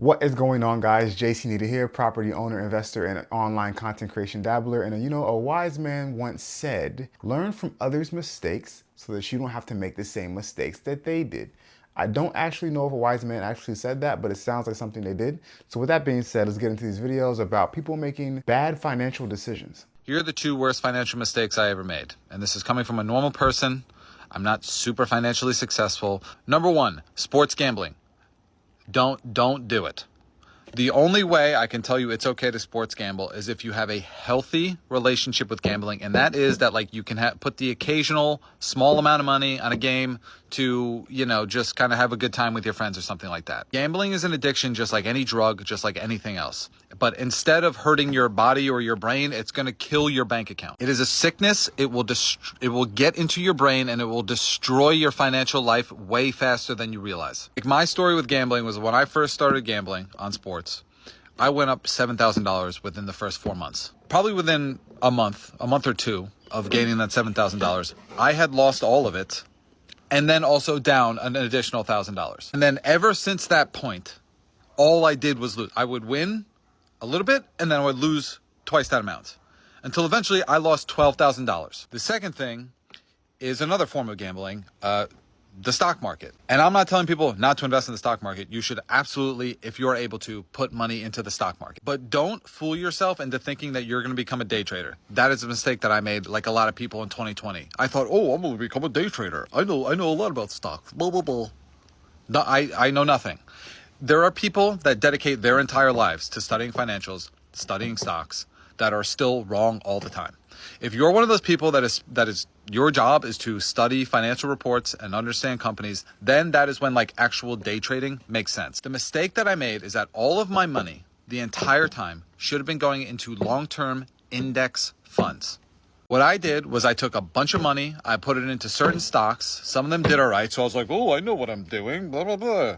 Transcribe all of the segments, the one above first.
What is going on, guys? JC Nita here, property owner, investor, and an online content creation dabbler. And a wise man once said, learn from others' mistakes so that you don't have to make the same mistakes that they did. I don't actually know if a wise man actually said that, but it sounds like something they did. So with that being said, let's get into these videos about people making bad financial decisions. Here are the two worst financial mistakes I ever made. And this is coming from a normal person. I'm not super financially successful. Number one, sports gambling. Don't do it. The only way I can tell you it's okay to sports gamble is if you have a healthy relationship with gambling, and that is that like you can put the occasional small amount of money on a game to, just kind of have a good time with your friends or something like that. Gambling is an addiction just like any drug, just like anything else. But instead of hurting your body or your brain, it's going to kill your bank account. It is a sickness. It will get into your brain and it will destroy your financial life way faster than you realize. Like my story with gambling was when I first started gambling on sports, I went up $7,000 within the first 4 months. Probably within a month or two of gaining that $7,000, I had lost all of it and then also down an additional $1,000. And then ever since that point, all I did was lose. I would win a little bit and then I would lose twice that amount until eventually I lost $12,000. The second thing is another form of gambling, the stock market. And I'm not telling people not to invest in the stock market. You should absolutely, if you're able to, put money into the stock market. But don't fool yourself into thinking that you're going to become a day trader. That is a mistake that I made, like a lot of people in 2020. I thought, I'm going to become a day trader. I know a lot about stocks. Blah, blah, blah. No, I know nothing. There are people that dedicate their entire lives to studying financials, studying stocks, that are still wrong all the time. If you're one of those people that is your job is to study financial reports and understand companies, then that is when like actual day trading makes sense. The mistake that I made is that all of my money the entire time should have been going into long-term index funds. What I did was I took a bunch of money, I put it into certain stocks. Some of them did all right, so I was like, I know what I'm doing, blah, blah, blah.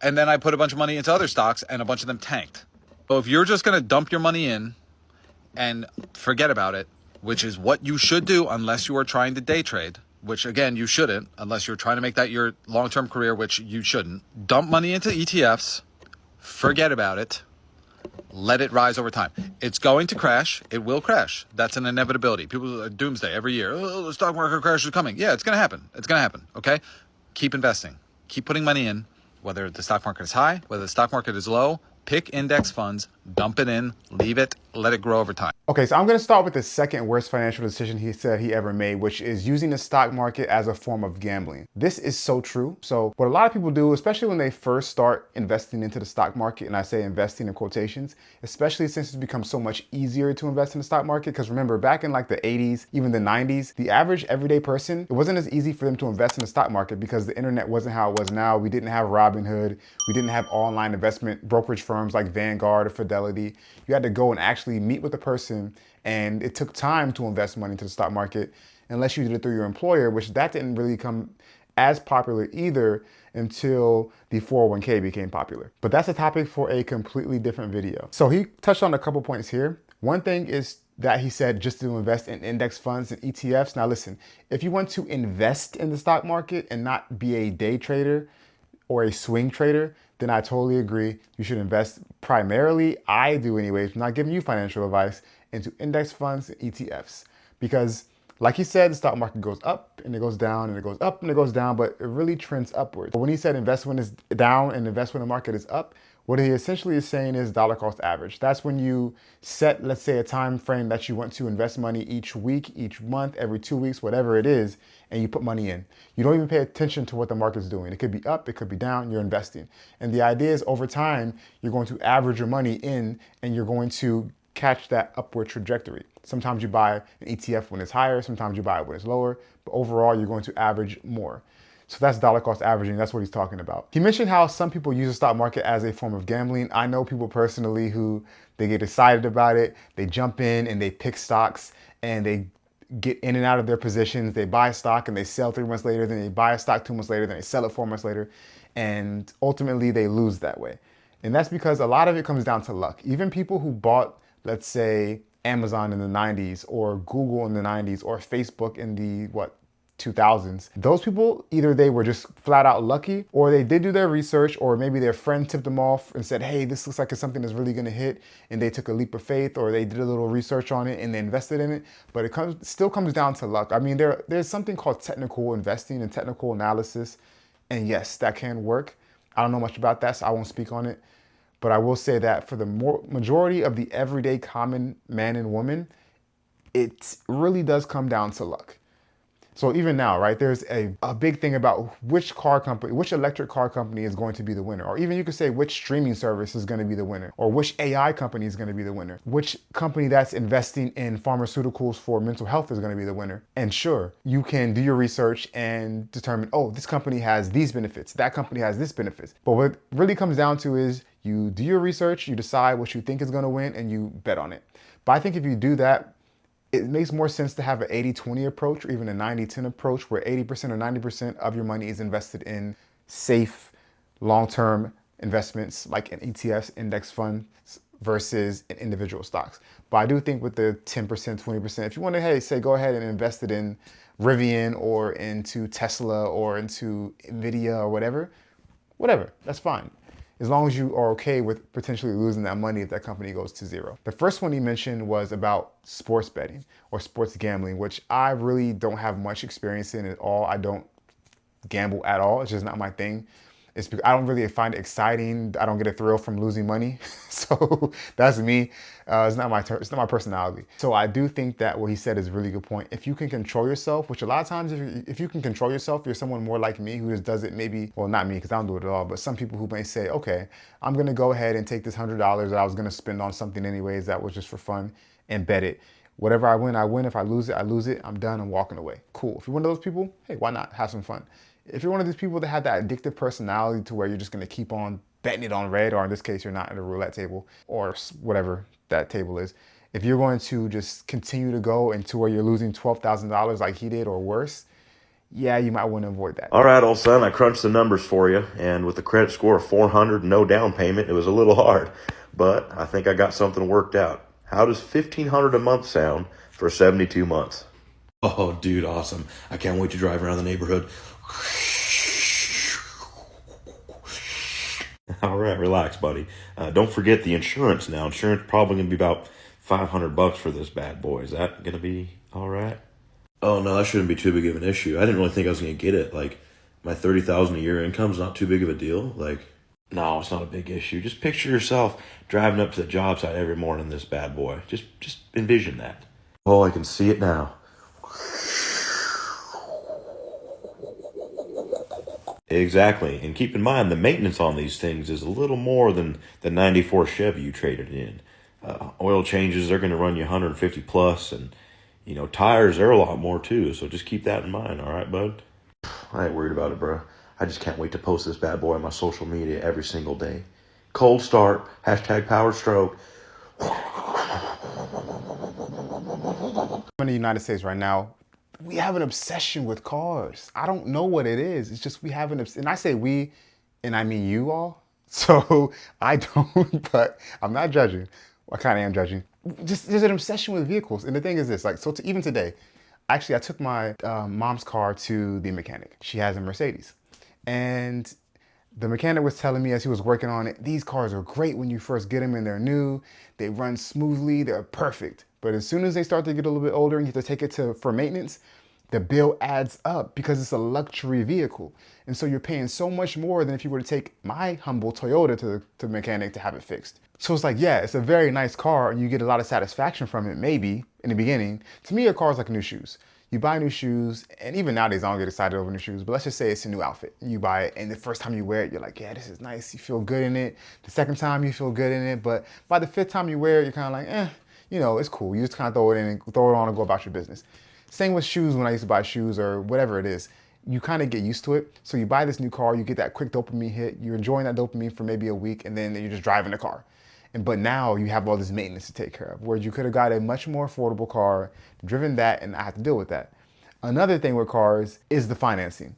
And then I put a bunch of money into other stocks and a bunch of them tanked. So if you're just going to dump your money in and forget about it, which is what you should do unless you are trying to day trade, which again, you shouldn't, unless you're trying to make that your long-term career, which you shouldn't. Dump money into ETFs, forget about it, let it rise over time. It's going to crash. It will crash. That's an inevitability. People doomsday every year. The stock market crash is coming. Yeah, it's going to happen. It's going to happen. Okay. Keep investing. Keep putting money in, whether the stock market is high, whether the stock market is low. Pick index funds, dump it in, leave it, let it grow over time. Okay, so I'm going to start with the second worst financial decision he said he ever made, which is using the stock market as a form of gambling. This is so true. So what a lot of people do, especially when they first start investing into the stock market, and I say investing in quotations, especially since it's become so much easier to invest in the stock market, because remember, back in like the 80s, even the 90s, the average everyday person, it wasn't as easy for them to invest in the stock market because the internet wasn't how it was now. We didn't have Robinhood. We didn't have online investment brokerage firms like Vanguard or Fidelity. You had to go and actually meet with a person, and it took time to invest money into the stock market unless you did it through your employer, which that didn't really come as popular either until the 401k became popular. But that's a topic for a completely different video. So he touched on a couple points here. One thing is that he said just to invest in index funds and ETFs. Now listen, if you want to invest in the stock market and not be a day trader or a swing trader, then I totally agree. You should invest primarily, I do anyways, I'm not giving you financial advice, into index funds and ETFs. Because like he said, the stock market goes up and it goes down and it goes up and it goes down, but it really trends upwards. But when he said investment is down and investment in the market is up, what he essentially is saying is dollar cost average. That's when you set, let's say, a time frame that you want to invest money each week, each month, every 2 weeks, whatever it is, and you put money in. You don't even pay attention to what the market's doing. It could be up, it could be down, you're investing. And the idea is over time, you're going to average your money in and you're going to catch that upward trajectory. Sometimes you buy an ETF when it's higher, sometimes you buy it when it's lower, but overall you're going to average more. So that's dollar cost averaging. That's what he's talking about. He mentioned how some people use the stock market as a form of gambling. I know people personally who they get excited about it. They jump in and they pick stocks and they get in and out of their positions. They buy stock and they sell 3 months later. Then they buy a stock 2 months later. Then they sell it 4 months later. And ultimately they lose that way. And that's because a lot of it comes down to luck. Even people who bought, let's say, Amazon in the 90s or Google in the 90s or Facebook in the, 2000s. Those people, either they were just flat out lucky, or they did do their research, or maybe their friend tipped them off and said, hey, this looks like it's something that's really gonna hit, and they took a leap of faith, or they did a little research on it and they invested in it. But it still comes down to luck. I mean, there's something called technical investing and technical analysis, and yes, that can work. I don't know much about that, so I won't speak on it. But I will say that for the majority of the everyday common man and woman, it really does come down to luck. So even now, right, there's a big thing about which car company, which electric car company is going to be the winner. Or even you could say which streaming service is going to be the winner, or which AI company is going to be the winner, which company that's investing in pharmaceuticals for mental health is going to be the winner. And sure, you can do your research and determine, oh, this company has these benefits, that company has this benefits. But what it really comes down to is you do your research, you decide what you think is going to win, and you bet on it. But I think if you do that, it makes more sense to have an 80-20 approach or even a 90-10 approach where 80% or 90% of your money is invested in safe, long-term investments like in ETFs, index funds, versus in individual stocks. But I do think with the 10%, 20%, if you want to, hey, say go ahead and invest it in Rivian or into Tesla or into Nvidia or whatever, that's fine, as long as you are okay with potentially losing that money if that company goes to zero. The first one he mentioned was about sports betting or sports gambling, which I really don't have much experience in at all. I don't gamble at all. It's just not my thing. It's because I don't really find it exciting. I don't get a thrill from losing money. So that's me. It's not my personality. So I do think that what he said is a really good point. If you can control yourself, which a lot of times if you can control yourself, you're someone more like me who just does it maybe, well, not me because I don't do it at all, but some people who may say, okay, I'm going to go ahead and take this $100 that I was going to spend on something anyways that was just for fun and bet it. Whatever I win, I win. If I lose it, I lose it. I'm done. I'm walking away. Cool. If you're one of those people, hey, why not? Have some fun. If you're one of these people that have that addictive personality to where you're just going to keep on betting it on red, or in this case, you're not at a roulette table or whatever that table is. If you're going to just continue to go into where you're losing $12,000 like he did or worse, yeah, you might want to avoid that. All right, old son, I crunched the numbers for you, and with a credit score of 400 and no down payment, it was a little hard, but I think I got something worked out. How does $1,500 a month sound for 72 months? Oh, dude, awesome. I can't wait to drive around the neighborhood. All right, relax, buddy. Don't forget the insurance now. Insurance probably going to be about $500 for this bad boy. Is that going to be all right? Oh, no, that shouldn't be too big of an issue. I didn't really think I was going to get it. Like, my $30,000 a year income's not too big of a deal. Like, no, it's not a big issue. Just picture yourself driving up to the job site every morning, this bad boy. Just envision that. Oh, I can see it now. Exactly. And keep in mind, the maintenance on these things is a little more than the 94 Chevy you traded in. Oil changes, they're going to run you 150 plus, and, tires, they're a lot more too. So just keep that in mind. All right, bud? I ain't worried about it, bro. I just can't wait to post this bad boy on my social media every single day. Cold start, #power stroke. In the United States right now, we have an obsession with cars. I don't know what it is. It's just we have an obsession. And I say we, and I mean you all. So I don't, but I'm not judging. I kind of am judging. Just there's an obsession with vehicles. And the thing is this, like, so even today, actually I took my mom's car to the mechanic. She has a Mercedes. And the mechanic was telling me as he was working on it, these cars are great when you first get them and they're new. They run smoothly, they're perfect. But as soon as they start to get a little bit older and you have to take it for maintenance, the bill adds up because it's a luxury vehicle. And so you're paying so much more than if you were to take my humble Toyota to the mechanic to have it fixed. So it's like, yeah, it's a very nice car and you get a lot of satisfaction from it, maybe in the beginning. To me, a car is like new shoes. You buy new shoes, and even nowadays I don't get excited over new shoes, but let's just say it's a new outfit. You buy it, and the first time you wear it, you're like, yeah, this is nice. You feel good in it. The second time you feel good in it, but by the fifth time you wear it, you're kind of like, it's cool. You just kind of throw it in and throw it on and go about your business. Same with shoes when I used to buy shoes or whatever it is. You kind of get used to it. So you buy this new car, you get that quick dopamine hit, you're enjoying that dopamine for maybe a week, and then you're just driving the car. But now you have all this maintenance to take care of, whereas you could have got a much more affordable car, driven that, and I have to deal with that. Another thing with cars is the financing.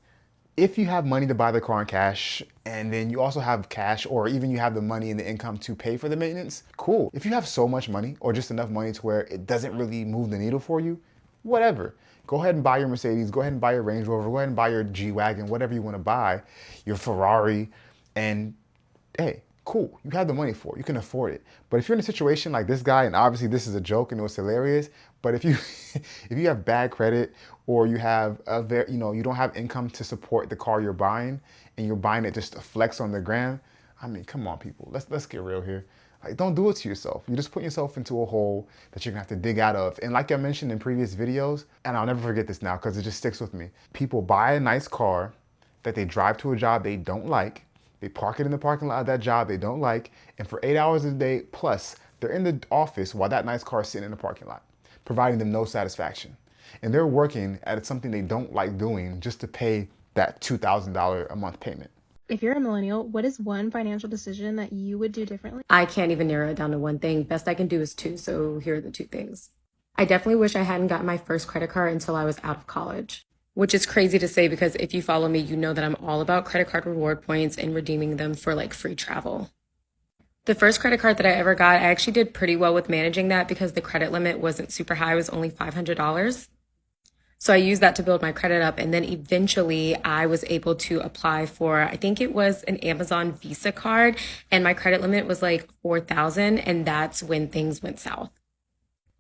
If you have money to buy the car in cash, and then you also have cash, or even you have the money and the income to pay for the maintenance, cool. If you have so much money, or just enough money to where it doesn't really move the needle for you, whatever. Go ahead and buy your Mercedes, go ahead and buy your Range Rover, go ahead and buy your G-Wagon, whatever you want to buy, your Ferrari, and hey, cool, you have the money for it, you can afford it. But if you're in a situation like this guy, and obviously this is a joke and it was hilarious, but if you if you have bad credit or you have you don't have income to support the car you're buying and you're buying it just to flex on the gram, I mean, come on, people, let's get real here. Like, don't do it to yourself. You're just putting yourself into a hole that you're gonna have to dig out of. And like I mentioned in previous videos, and I'll never forget this now because it just sticks with me. People buy a nice car that they drive to a job they don't like. They park it in the parking lot of that job they don't like. And for 8 hours a day plus, they're in the office while that nice car is sitting in the parking lot, providing them no satisfaction. And they're working at something they don't like doing just to pay that $2,000 a month payment. If you're a millennial, what is one financial decision that you would do differently? I can't even narrow it down to one thing. Best I can do is two, so here are the two things. I definitely wish I hadn't gotten my first credit card until I was out of college, which is crazy to say because if you follow me, you know that I'm all about credit card reward points and redeeming them for like free travel. The first credit card that I ever got, I actually did pretty well with managing that because the credit limit wasn't super high. It was only $500. So I used that to build my credit up. And then eventually I was able to apply for, I think it was an Amazon Visa card, and my credit limit was like 4,000. And that's when things went south.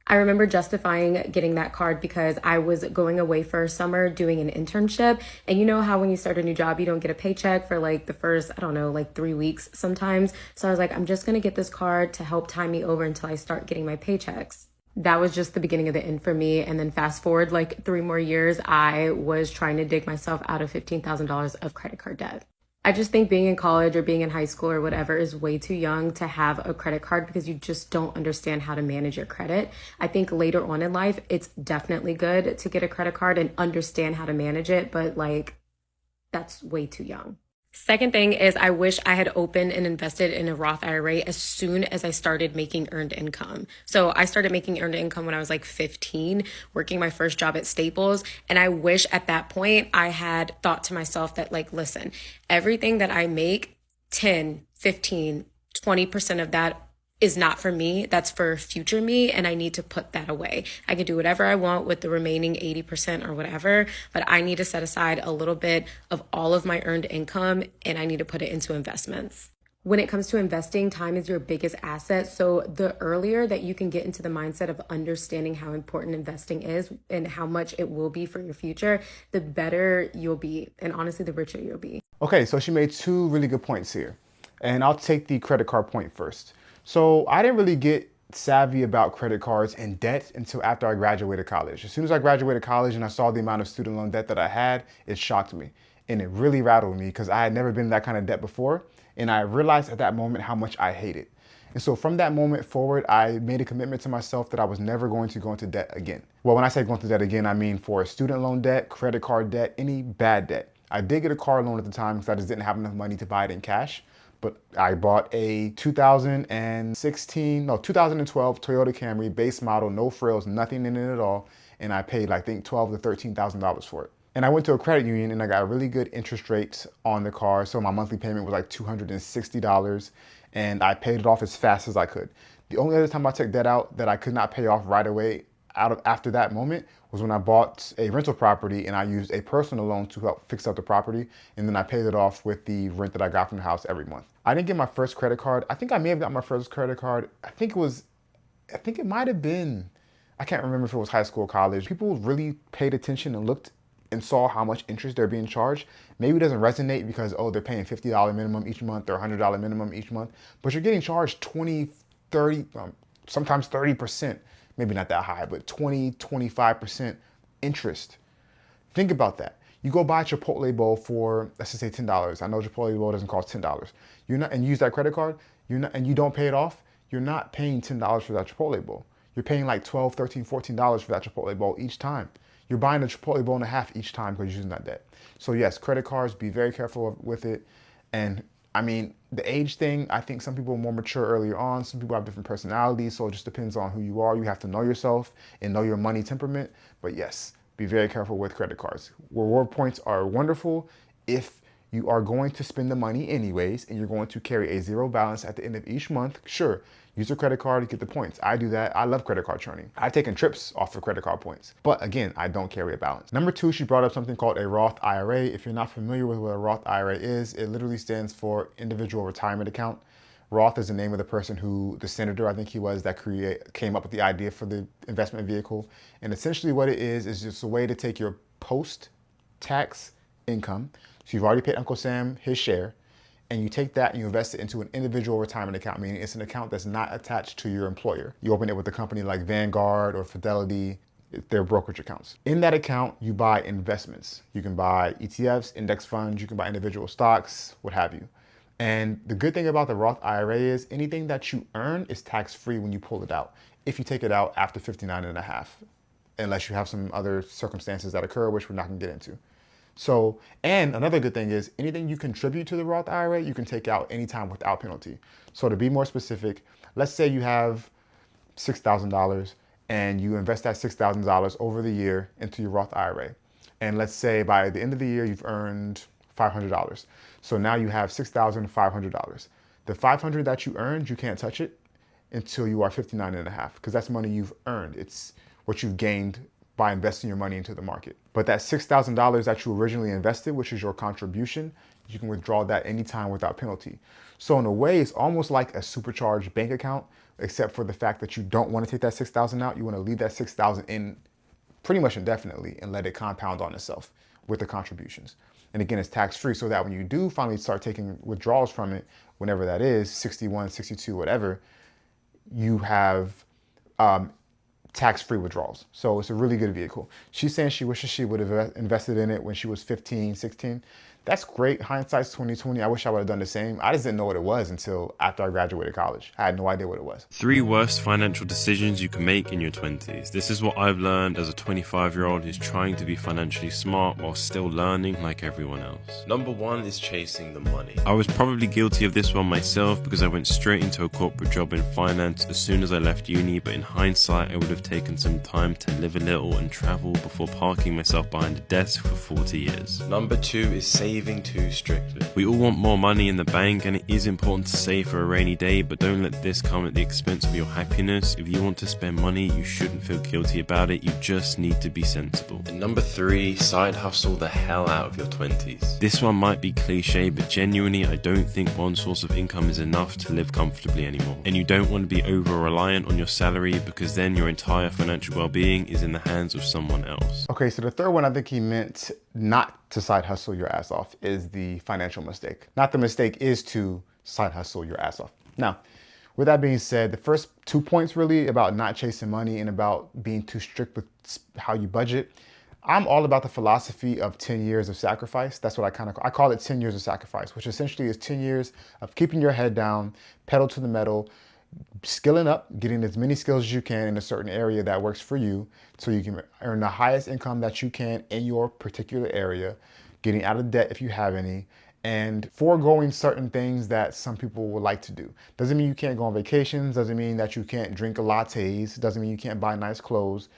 I remember justifying getting that card because I was going away for a summer doing an internship. And you know how when you start a new job, you don't get a paycheck for like the first, I don't know, like 3 weeks sometimes. So I was like, I'm just going to get this card to help tie me over until I start getting my paychecks. That was just the beginning of the end for me. And then fast forward like 3 more years, I was trying to dig myself out of $15,000 of credit card debt. I just think being in college or being in high school or whatever is way too young to have a credit card because you just don't understand how to manage your credit. I think later on in life, it's definitely good to get a credit card and understand how to manage it, but like that's way too young. Second thing is I wish I had opened and invested in a Roth IRA as soon as I started making earned income. So I started making earned income when I was like 15, working my first job at Staples. And I wish at that point I had thought to myself that like, listen, everything that I make, 10, 15, 20% of that is not for me. That's for future me. And I need to put that away. I can do whatever I want with the remaining 80% or whatever, but I need to set aside a little bit of all of my earned income and I need to put it into investments. When it comes to investing, time is your biggest asset. So the earlier that you can get into the mindset of understanding how important investing is and how much it will be for your future, the better you'll be. And honestly, the richer you'll be. Okay, so she made 2 really good points here. And I'll take the credit card point first. So I didn't really get savvy about credit cards and debt until after I graduated college. As soon as I graduated college and I saw the amount of student loan debt that I had, it shocked me. And it really rattled me because I had never been in that kind of debt before. And I realized at that moment how much I hated. And so from that moment forward, I made a commitment to myself that I was never going to go into debt again. Well, when I say go into debt again, I mean for student loan debt, credit card debt, any bad debt. I did get a car loan at the time because I just didn't have enough money to buy it in cash. But I bought a 2012 Toyota Camry, base model, no frills, nothing in it at all. And I paid, I think, $12,000 to $13,000 for it. And I went to a credit union and I got a really good interest rate on the car. So my monthly payment was like $260 and I paid it off as fast as I could. The only other time I took debt out that I could not pay off right away after that moment was when I bought a rental property and I used a personal loan to help fix up the property. And then I paid it off with the rent that I got from the house every month. I didn't get my first credit card. I think I may have got my first credit card. I think it might have been, I can't remember if it was high school or college. People really paid attention and looked and saw how much interest they're being charged. Maybe it doesn't resonate because, oh, they're paying $50 minimum each month or $100 minimum each month, but you're getting charged 20, 30, sometimes 30%. Maybe not that high, but 20, 25% interest. Think about that. You go buy a Chipotle bowl for, let's just say $10. I know Chipotle bowl doesn't cost $10. And use that credit card, and you don't pay it off, you're not paying $10 for that Chipotle bowl. You're paying like $12, $13, $14 for that Chipotle bowl each time. You're buying a Chipotle bowl and a half each time because you're using that debt. So yes, credit cards, be very careful with it. And I mean, the age thing, I think some people are more mature earlier on. Some people have different personalities, so it just depends on who you are. You have to know yourself and know your money temperament. But yes, be very careful with credit cards. Reward points are wonderful if You are going to spend the money anyways, and you're going to carry a zero balance at the end of each month. Sure, use a credit card to get the points. I do that. I love credit card churning. I've taken trips off of credit card points. But again, I don't carry a balance. Number two, she brought up something called a Roth IRA. If you're not familiar with what a Roth IRA is, it literally stands for individual retirement account. Roth is the name of the person who, the senator I think he was, that came up with the idea for the investment vehicle. And essentially what it is just a way to take your post-tax income. So you've already paid Uncle Sam his share, and you take that and you invest it into an individual retirement account, meaning it's an account that's not attached to your employer. You open it with a company like Vanguard or Fidelity, they're brokerage accounts. In that account, you buy investments. You can buy ETFs, index funds, you can buy individual stocks, what have you. And the good thing about the Roth IRA is anything that you earn is tax-free when you pull it out, if you take it out after 59 and a half, unless you have some other circumstances that occur, which we're not gonna get into. So, and another good thing is anything you contribute to the Roth IRA, you can take out anytime without penalty. So to be more specific, let's say you have $6,000 and you invest that $6,000 over the year into your Roth IRA. And let's say by the end of the year, you've earned $500. So now you have $6,500. The $500 that you earned, you can't touch it until you are 59 and a half, because that's money you've earned. It's what you've gained by investing your money into the market. But that $6,000 that you originally invested, which is your contribution, you can withdraw that anytime without penalty. So in a way, it's almost like a supercharged bank account, except for the fact that you don't want to take that $6,000 out. You want to leave that $6,000 in pretty much indefinitely and let it compound on itself with the contributions. And again, it's tax-free, so that when you do finally start taking withdrawals from it, whenever that is, 61, 62, whatever, you have tax-free withdrawals. So it's a really good vehicle. She's saying she wishes she would have invested in it when she was 15, 16. That's great. Hindsight's 2020. I wish I would have done the same. I just didn't know what it was until after I graduated college. I had no idea what it was. 3 worst financial decisions you can make in your 20s. This is what I've learned as a 25-year-old who's trying to be financially smart while still learning like everyone else. Number 1 is chasing the money. I was probably guilty of this one myself because I went straight into a corporate job in finance as soon as I left uni, but in hindsight I would have taken some time to live a little and travel before parking myself behind a desk for 40 years. Number 2 is saving too strictly. We all want more money in the bank, and it is important to save for a rainy day, but don't let this come at the expense of your happiness. If you want to spend money, you shouldn't feel guilty about it. You just need to be sensible. And number 3, side hustle the hell out of your 20s. This one might be cliche, but genuinely I don't think one source of income is enough to live comfortably anymore. And you don't want to be over reliant on your salary, because then your entire financial well-being is in the hands of someone else. Okay, so the third one, I think he meant not to side hustle your ass off, is the financial mistake. Not the mistake is to side hustle your ass off. Now, with that being said, the first 2 points really about not chasing money and about being too strict with how you budget, I'm all about the philosophy of 10 years of sacrifice. That's what I call it 10 years of sacrifice, which essentially is 10 years of keeping your head down, pedal to the metal, skilling up, getting as many skills as you can in a certain area that works for you so you can earn the highest income that you can in your particular area, getting out of debt if you have any, and foregoing certain things that some people would like to do. Doesn't mean you can't go on vacations, doesn't mean that you can't drink lattes, doesn't mean you can't buy nice clothes.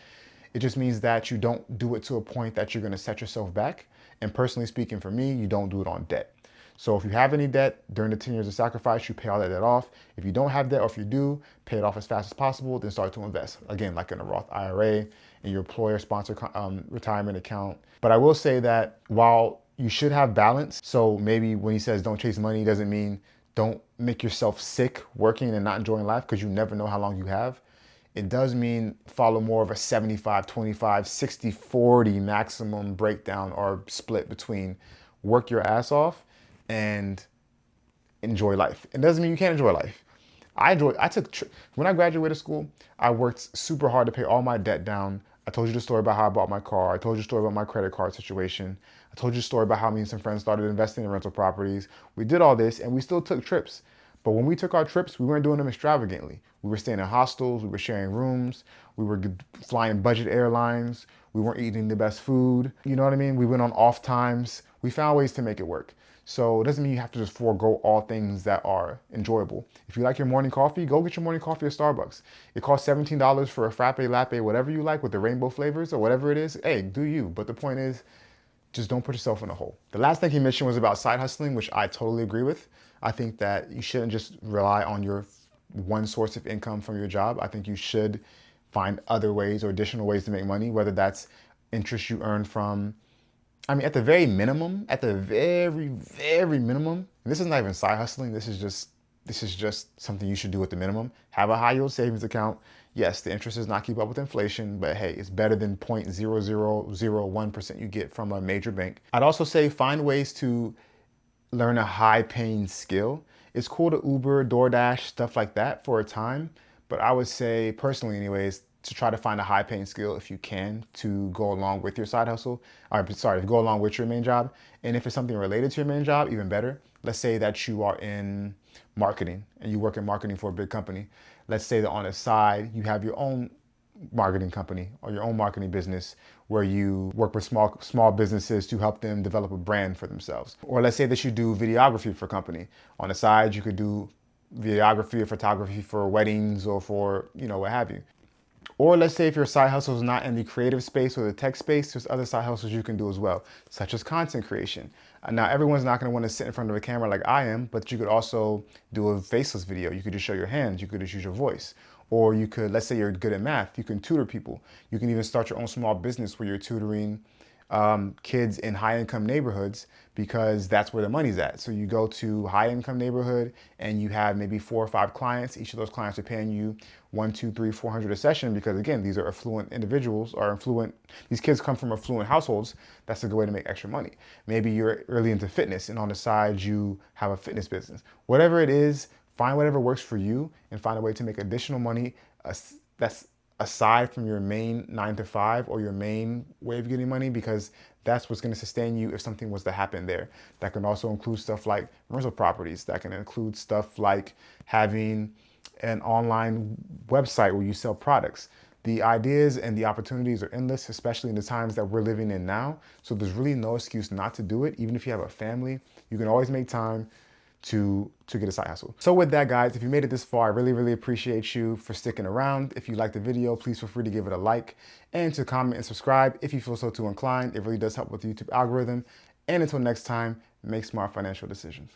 It just means that you don't do it to a point that you're gonna set yourself back. And personally speaking, for me, you don't do it on debt. So if you have any debt during the 10 years of sacrifice, you pay all that debt off. If you don't have debt, or if you do, pay it off as fast as possible, then start to invest. Again, like in a Roth IRA, in your employer-sponsored retirement account. But I will say that while you should have balance, so maybe when he says don't chase money, doesn't mean don't make yourself sick working and not enjoying life, because you never know how long you have. It does mean follow more of a 75, 25, 60, 40 maximum breakdown or split between work your ass off and enjoy life. It doesn't mean you can't enjoy life. When I graduated school, I worked super hard to pay all my debt down. I told you the story about how I bought my car. I told you the story about my credit card situation. I told you the story about how me and some friends started investing in rental properties. We did all this and we still took trips. But when we took our trips, we weren't doing them extravagantly. We were staying in hostels, we were sharing rooms, we were flying budget airlines, we weren't eating the best food. You know what I mean? We went on off times. We found ways to make it work. So it doesn't mean you have to just forego all things that are enjoyable. If you like your morning coffee, go get your morning coffee at Starbucks. It costs $17 for a frappe, latte, whatever you like with the rainbow flavors or whatever it is. Hey, do you. But the point is, just don't put yourself in a hole. The last thing he mentioned was about side hustling, which I totally agree with. I think that you shouldn't just rely on your one source of income from your job. I think you should find other ways or additional ways to make money, whether that's interest you earn from, I mean, at the very minimum, at the very, very minimum, and this is not even side hustling, this is just something you should do at the minimum. Have a high yield savings account. Yes, the interest does not keep up with inflation, but hey, it's better than 0.0001% you get from a major bank. I'd also say find ways to learn a high paying skill. It's cool to Uber, DoorDash, stuff like that for a time, but I would say personally anyways, to try to find a high paying skill if you can to go along with your side hustle, or sorry, to go along with your main job. And if it's something related to your main job, even better. Let's say that you are in marketing and you work in marketing for a big company. Let's say that on the side, you have your own marketing company or your own marketing business where you work with small businesses to help them develop a brand for themselves. Or let's say that you do videography for a company. On the side, you could do videography or photography for weddings or for, what have you. Or let's say if your side hustle is not in the creative space or the tech space, there's other side hustles you can do as well, such as content creation. Now, everyone's not going to want to sit in front of a camera like I am, but you could also do a faceless video. You could just show your hands. You could just use your voice. Or you could, let's say you're good at math, you can tutor people. You can even start your own small business where you're tutoring kids in high income neighborhoods because that's where the money's at. So you go to high income neighborhood and you have maybe 4 or 5 clients. Each of those clients are paying you 100, 200, 300, 400 a session because again, these are affluent individuals or these kids come from affluent households. That's a good way to make extra money. Maybe you're really into fitness and on the side you have a fitness business. Whatever it is, find whatever works for you and find a way to make additional money that's aside from your main 9 to 5 or your main way of getting money, because that's what's going to sustain you if something was to happen there. That can also include stuff like rental properties. That can include stuff like having an online website where you sell products. The ideas and the opportunities are endless, especially in the times that we're living in now. So there's really no excuse not to do it. Even if you have a family, you can always make time to get a side hustle. So with that, guys, if you made it this far, I really, really appreciate you for sticking around. If you liked the video, please feel free to give it a like and to comment and subscribe if you feel so too inclined. It really does help with the YouTube algorithm. And until next time, make smart financial decisions.